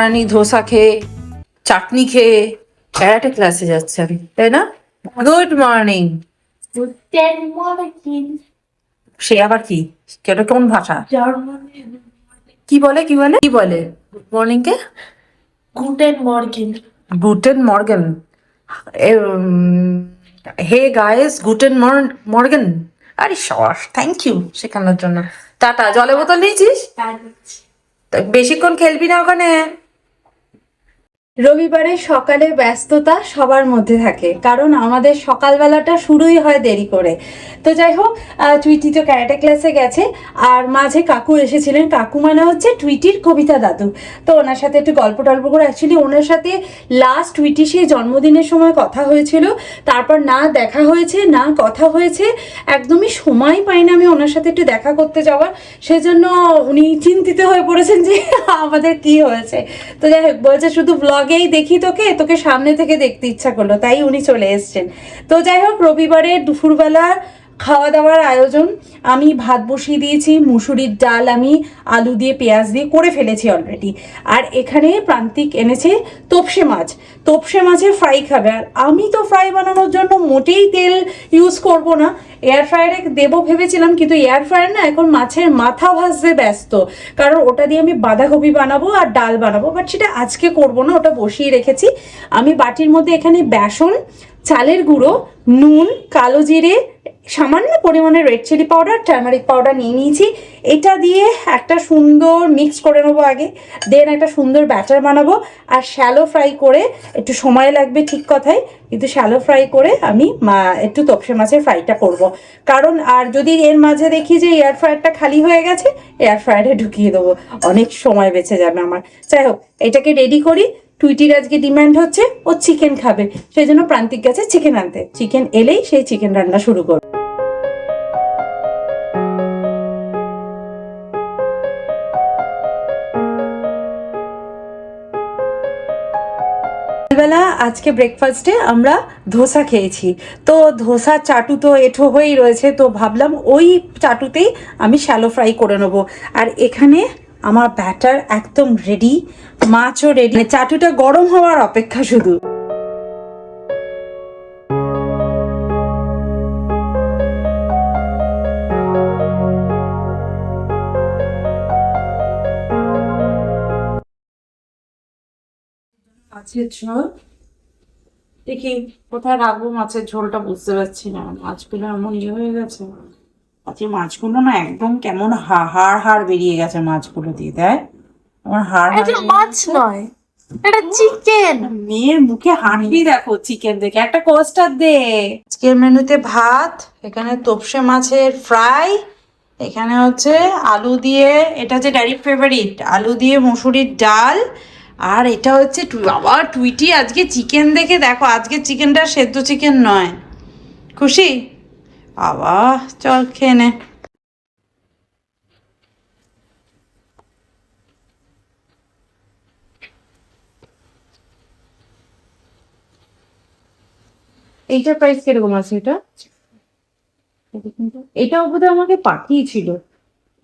মহারানী ধোসা খেয়ে চাটনি খেয়ে ক্যারাটে ক্লাসে যাচ্ছে আমি, তাই না? Good morning. Guten Morgen. সে আবার কি, এটা কোন ভাষা? German. কি বলে কি বলে কি বলে গুড মর্নিং কে? Guten Morgen. গুটেন মর্গেন। হে গাইস, গুটেন মর্গেন। আরে সস, থ্যাংক ইউ শেখানোর জন্য। টাটা। জলের বোতল নিয়েছিস? তা বেশিক্ষণ খেলবি না ওখানে। রবিবারের সকালে ব্যস্ততা সবার মধ্যে থাকে, কারণ আমাদের সকালবেলাটা শুরুই হয় দেরি করে। তো যাই হোক, টুইটি তো ক্যারাটে ক্লাসে গেছে, আর মাঝে কাকু এসেছিলেন। কাকু মানে হচ্ছে টুইটির কবিতা দাদু। তো ওনার সাথে একটু গল্প টল্প করে, অ্যাকচুয়ালি ওনার সাথে লাস্ট টুইটি সেই জন্মদিনের সময় কথা হয়েছিল, তারপর না দেখা হয়েছে না কথা হয়েছে, একদমই সময় পাই না আমি ওনার সাথে একটু দেখা করতে যাওয়ার। সেজন্য উনি চিন্তিত হয়ে পড়েছেন যে আমাদের কি হয়েছে। তো যাই হোক, বলছে শুধু ব্লগেই দেখি তোকে, তোকে সামনে থেকে দেখতে ইচ্ছা করলো, তাই উনি চলে এসছেন। তো যাই হোক, রবিবারে দুপুরবেলা খাওয়া দাওয়ার আয়োজন, আমি ভাত বসিয়ে দিয়েছি, মুসুরির ডাল আমি আলু দিয়ে পেঁয়াজ দিয়ে করে ফেলেছি অলরেডি। আর এখানে প্রান্তিক এনেছে তোপসে মাছ। তোপসে মাছের ফ্রাই খাবে, আর আমি তো ফ্রাই বানানোর জন্য মোটেই তেল ইউজ করব না, এয়ার ফ্রায়ারে দেবো ভেবেছিলাম, কিন্তু এয়ার ফ্রায়ার না এখন মাছের মাথা ভাজতে ব্যস্ত, কারণ ওটা দিয়ে আমি বাঁধাকপি বানাবো আর ডাল বানাবো, বাট সেটা আজকে করব না, ওটা বসিয়ে রেখেছি। আমি বাটির মধ্যে এখানে বেসন, চালের গুঁড়ো, নুন, কালো জিরে, সামান্য পরিমাণে red chilli powder, turmeric powder নিয়ে নিয়েছি। এটা দিয়ে একটা সুন্দর মিক্স করে নেবো আগে, দেন একটা সুন্দর ব্যাটার বানাবো। আর শ্যালো ফ্রাই করে, একটু সময় লাগবে ঠিক কথাই, কিন্তু শ্যালো ফ্রাই করে আমি একটু তোপসে মাছের ফ্রাইটা করব। কারণ আর যদি এর মাঝে দেখি যে এয়ার ফ্রায়ারটা খালি হয়ে গেছে, এয়ার ফ্রায়ারে ঢুকিয়ে দেবো, অনেক সময় বেঁচে যাবে আমার। যাই হোক, এটাকে রেডি করি। টুইটির আজকে ডিমান্ড হচ্ছে ও চিকেন খাবে, সেই জন্য প্রান্তিক গেছে চিকেন আনতে। চিকেন এলেই সেই চিকেন রান্না শুরু করবে। সকালবেলা আজকে ব্রেকফাস্টে আমরা ধোসা খেয়েছি। তো ধোসা চাটু তো এঁঠো হয়েই রয়েছে, তো ভাবলাম ওই চাটুতেই আমি শ্যালো ফ্রাই করে নেবো। আর এখানে আমার ব্যাটার একদম রেডি, মাছও রেডি, চাটুটা গরম হওয়ার অপেক্ষা শুধু। মাছের ঝোল দেখি কোথায় রাখবো, মাছের ঝোলটা বুঝতে পারছি না। মাছগুলো এমন ইয়ে হয়ে গেছে, আজকে মাছগুলো না একদম কেমন হাড় হাড় বেরিয়ে গেছে মাছগুলো দিয়ে। দেয় আমার হাড় এটা মাছ নয়, এটা চিকেন। মেয়ের মুখে হাসি দেখো চিকেন দেখে। একটা কোস্টার দে। আজকের মেনুতে ভাত, এখানে তোপসে মাছের ফ্রাই, এখানে হচ্ছে আলু দিয়ে, এটা হচ্ছে ড্যাডির ফেভারিট, আলু দিয়ে মসুরির ডাল, আর এটা হচ্ছে বাবা টুইটি আজকে চিকেন দেখে দেখো, আজকে চিকেনটা সেদ্ধ চিকেন নয়। খুশি বাবা? চল খেয়ে নে। এইটার প্রাইস কিরকম আছে? এটাও বোধহয় আমাকে পাঠিয়েছিল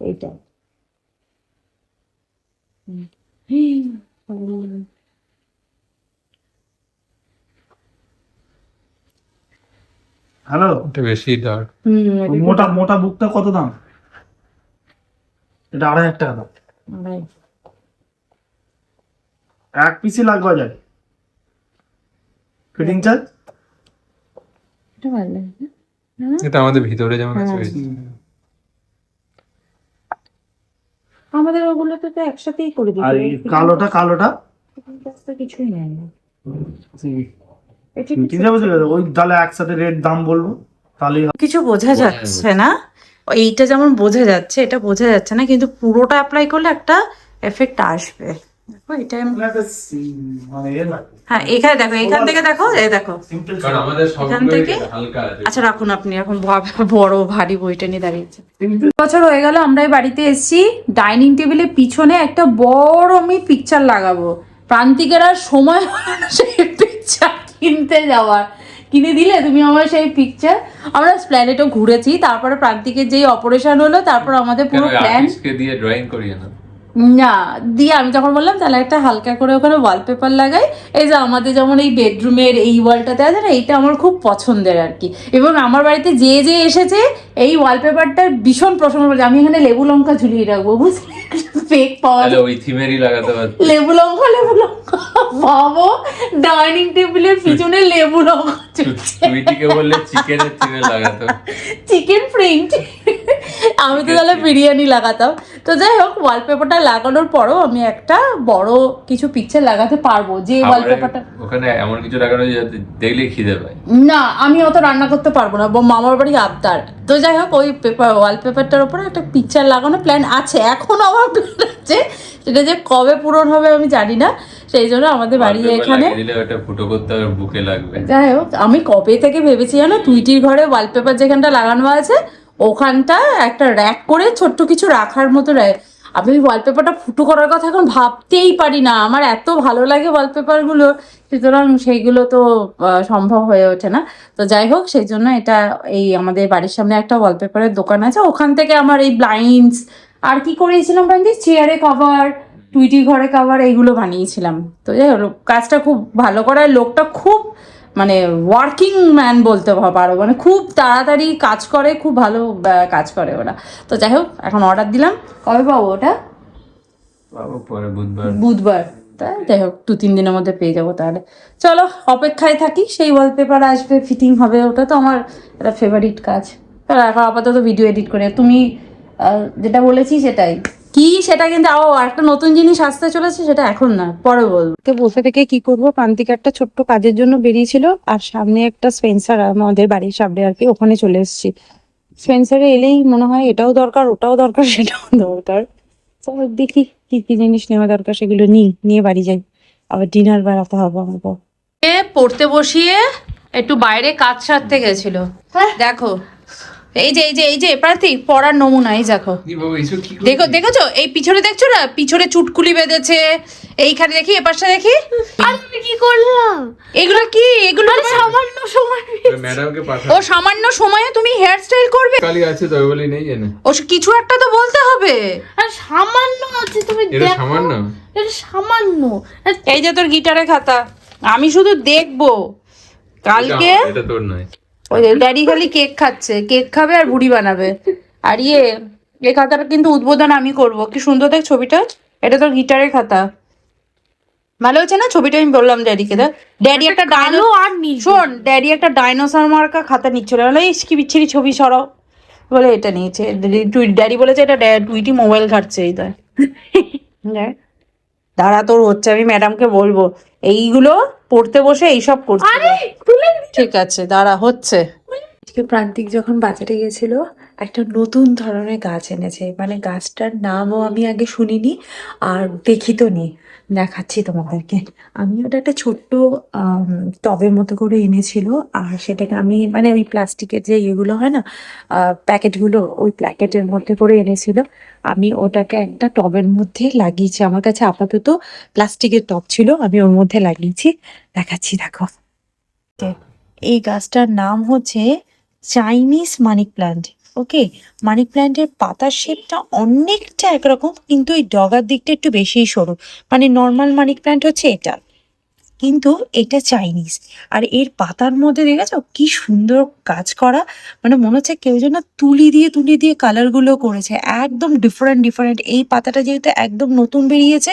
এইটা। হ্যালো, এটা বেশি ডার্ক। মোটা মোটা বুকটা কত দাম? এটা 2,500 টাকা দাম। এক পিসি লাগবে যায় ফিটিং চার্জ। এটা ভালো লাগে। এটা আমাদের ভিতরে যেমন আছে আমাদের ওগুলোতে তো একসাথেই করে দিই। আর এই কালোটা কিছুই নেই না। ফিটিং যাবে, ওই তাহলে একসাথে রেট দাম বলবো তাহলে। কিছু বোঝা যাচ্ছে না, এইটা যেমন বোঝা যাচ্ছে, এটা বোঝা যাচ্ছে না, কিন্তু পুরোটা অ্যাপ্লাই করলে একটা এফেক্ট আসবে। দেখো এটা হ্যাঁ, এখানে দেখো, এখান থেকে দেখো, এই দেখো এখান থেকে। আচ্ছা রাখুন আপনি, এখন বড় ভারী বইটা নিয়ে দাঁড়িয়েছে। বছর হয়ে গেল আমরা এই বাড়িতে এসেছি, ডাইনিং টেবিলের পিছনে একটা বড় আমি পিকচার লাগাবো। প্রান্তিকের আর সময় হলো না সেই পিকচার কিনতে যাওয়ার। কিনে দিলে তুমি আমার সেই পিকচার। আমরা স্প্ল্যানেটও ঘুরেছি, তারপরে প্রান্তিকের যেই অপারেশন হলো, তারপর আমাদের পুরো প্ল্যান দিয়ে ড্রয়িং করিয়ে না। না দিয়ে আমি যখন বললাম তাহলে একটা হালকা করে ওখানে ওয়ালপেপার লাগাই, এই যে আমাদের যেমন এই বেডরুমের এই ওয়ালটাতে আছে না, এইটা আমার খুব পছন্দের আর কি। এবং আমার বাড়িতে যে যে এসেছে এই ওয়ালপেপারটার ভীষণ প্রশংসা করেছে। আমি এখানে লেবু লঙ্কা ঝুলিয়ে রাখবো, বুঝলি, ফেক পাওয়া যায়। ওই থিমেরই লাগাতে পারতো। লেবু লঙ্কা ভাবো, ডাইনিং টেবিলের পিছনে লেবু লঙ্কা সুইটিকে বললে চিকেনের থিমে লাগাতো, চিকেন প্রিন্ট। আমি তো তাহলে বিরিয়ানি লাগাতাম। তো যাই হোক, ওয়ালপেপারটা লাগানোর পরও আমি একটা বড় কিছু পিকচার লাগাতে পারবো, যে ওয়ালপেপারটা ওখানে এমন কিছু লাগানো যাতে দেখলে খিদে পায়। না, আমি অত রান্না করতে পারবো না, মামার বাড়ি আবদার। তো যাই হোক, ওই ওয়ালপেপারটার উপরে একটা পিকচার লাগানো প্ল্যান আছে, এখনো আমার প্ল্যান আছে, সেটা যে কবে পূরণ হবে আমি জানি না। সেই জন্য আমাদের বাড়ি এখানে ফুটো করতে হবে, বুকে লাগবে। যাই হোক, আমি কবে থেকে ভেবেছি জানো, টুইটির ঘরে ওয়ালপেপার যেখানটা লাগানো আছে ওখানটা একটা র্যাক করে ছোট্ট কিছু রাখার মতো আমি ওই ওয়ালপেপারটা ফুটো করার কথা এখন ভাবতেই পারি না, আমার এত ভালো লাগে ওয়ালপেপারগুলো, সুতরাং সেইগুলো তো সম্ভব হয়ে ওঠে না। তো যাই হোক, সেই জন্য এটা এই আমাদের বাড়ির সামনে একটা ওয়ালপেপারের দোকান আছে, ওখান থেকে আমার এই ব্লাইন্ডস আর কি করেছিলাম বান্ধি, চেয়ারে কভার, টুইটি ঘরে কভার, এইগুলো বানিয়েছিলাম। তো যাই হোক, কাজটা খুব ভালো করার লোকটা খুব মানে ওয়ার্কিং ম্যান বলতে পারো, মানে খুব তাড়াতাড়ি কাজ করে, খুব ভালো কাজ করে ওরা। তো যাই হোক, এখন অর্ডার দিলাম, কবে পাবো ওটা? পরে বুধবার। বুধবার, তাই যাই হোক 2-3 দিনের মধ্যে পেয়ে যাবো। তাহলে চলো অপেক্ষায় থাকি, সেই ওয়ালপেপার আসবে, ফিটিং হবে, ওটা তো আমার একটা ফেভারিট কাজ। তাহলে এখন আপাতত ভিডিও এডিট করে, তুমি যেটা বলেছি সেটাই কি, সেটা কিন্তু একটা নতুন জিনিস আসতে চলেছে, সেটা এখন না, পরে বলবো। বসে থেকে কি করবো, প্রান্তিক একটা ছোট্ট কাজের জন্য বেরিয়েছিল, আর সামনে একটা স্পেন্সার আমাদের বাড়ির সামনে আর কি, ওখানে চলে এসেছি। স্পেন্সারে এলেই মনে হয় এটাও দরকার, ওটাও দরকার, সেটাও দরকার। তো দেখি কি কি জিনিস নেওয়া দরকার, সেগুলো নিয়ে বাড়ি যাই, আবার ডিনার বানাতে হবে আমাকে। পড়তে বসিয়ে একটু বাইরে কাজ সারতে গেছিল, দেখো এই যে প্রার্থী পড়ার নমুনা, এই দেখো দেখেছো, এই পিছনে দেখছো না, পিছনে চুটকুলি বেঁধেছে, এইখানে দেখি, এপাশটা দেখি। আমি কি করলাম? এগুলো কি, এগুলো সামান্য সময় ম্যাডামকে ও সামান্য সময়ে তুমি হেয়ার স্টাইল করবে? কালি আছে তো বলি নেই জানে, ও কিছু একটা তো বলতে হবে। আর সামান্য আছে, তুমি এটা দেখো, সামান্য, এটা সামান্য। এই যে তোর গিটারের খাতা, আমি শুধু দেখবো। কালকে এটা তোর নয়, ওই ড্যাডি খালি কেক খাচ্ছে, কেক খাবে আর বুড়ি বানাবে। আর এই খাতাটা কিন্তু উদ্বোধন আমি করব। কি সুন্দর দেখ ছবিটা, এটা তোর গিটারের খাতা, ভালো হয়েছে না ছবিটা? আমি বললাম ড্যাডিকে, দেখ ড্যাডি একটা আর নীল, শোন, ড্যাডি একটা ডাইনোসর মার্কা খাতা নিচ্ছিল, বলে এই কি বিচ্ছিরি ছবি সরাও, বলে এটা নিয়েছে। ড্যাডি বলেছে এটা টুইটি মোবাইল ঘাটছে, এই তাই দাঁড়া, তোর হচ্ছে, আমি ম্যাডামকে বলবো এইগুলো পড়তে বসে এইসব করছে। ঠিক আছে দাঁড়া, হচ্ছে। প্রান্তিক যখন বাজারে গেছিল, একটা নতুন ধরনের গাছ এনেছে, মানে গাছটার নামও আমি আগে শুনিনি আর দেখি তো নি, দেখাচ্ছি তোমাদেরকে। আমি ওটা একটা ছোট্ট টবের মতো করে এনেছিল, আর সেটাকে আমি মানে ওই প্লাস্টিকের যে ইয়েগুলো হয় না, প্যাকেটগুলো, ওই প্যাকেটের মধ্যে করে এনেছিল। আমি ওটাকে একটা টবের মধ্যে লাগিয়েছি, আমার কাছে আপাতত প্লাস্টিকের টব ছিল, আমি ওর মধ্যে লাগিয়েছি, দেখাচ্ছি দেখো। এই গাছটার নাম হচ্ছে চাইনিজ মানি প্ল্যান্ট। ওকে, মানি প্ল্যান্টের পাতার শেপটা অনেকটা একরকম, কিন্তু এই ডগার দিকটা একটু বেশিই সরু, মানে নর্মাল মানি প্ল্যান্ট হচ্ছে এটা, কিন্তু এটা চাইনিজ। আর এর পাতার মধ্যে দেখেছো কি সুন্দর কাজ করা, মানে মনে হচ্ছে কেউ যেন তুলি দিয়ে কালারগুলো করেছে, একদম ডিফারেন্ট। এই পাতাটা যেহেতু একদম নতুন বেরিয়েছে,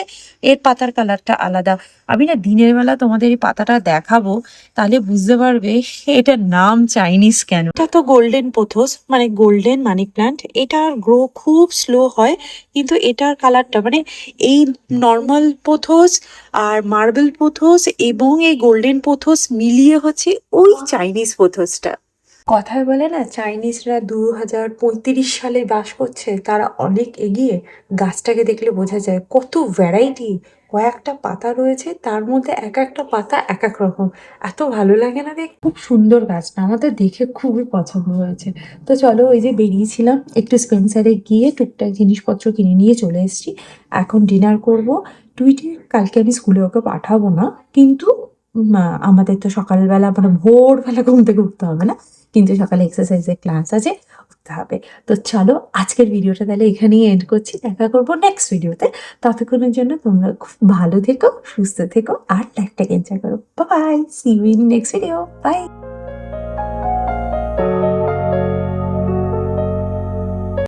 এর পাতার কালারটা আলাদা। আমি না দিনের বেলা তোমাদের এই পাতাটা দেখাবো, তাহলে বুঝতে পারবে এটার নাম চাইনিজ কেন। এটা তো গোল্ডেন পোথোস, মানে গোল্ডেন মানি প্ল্যান্ট, এটার গ্রো খুব স্লো হয়, কিন্তু এটার কালারটা মানে এই নর্মাল পোথোস আর মার্বেল পোথোস এবং এই গোল্ডেন পোথোস মিলিয়ে হচ্ছে ওই চাইনিজ পোথোসটা। কথায় বলে না, চাইনিজরা 2035 সালে বাস করছে, তারা অনেক এগিয়ে। গাছটাকে দেখলে বোঝা যায় কত ভ্যারাইটি, কয়েকটা পাতা রয়েছে, তার মধ্যে এক একটা পাতা এক এক রকম, এত ভালো লাগে না দেখ, খুব সুন্দর গাছটা, আমাদের দেখে খুবই পছন্দ হয়েছে। তো চলো, ওই যে বেরিয়েছিলাম একটু স্পেন্সারে গিয়ে টুকটাক জিনিসপত্র কিনে নিয়ে চলে এসেছি, এখন ডিনার করব। টুইটি কালকে আমি স্কুলে ওকে পাঠাবো না, কিন্তু আমাদের তো সকালবেলা মানে ভোরবেলা ঘুম থেকে উঠতে হবে না, কিন্তু সকালে এক্সারসাইজের ক্লাস আছে, করতে হবে। তো চলো আজকের ভিডিওটা তাহলে এখানেই এন্ড করছি, দেখা করবো নেক্সট ভিডিওতে। ততক্ষণের জন্য তোমরা খুব ভালো থেকো, সুস্থ থেকো আর লাইফটাকে এনজয় করো। Bye, see you in next video, by.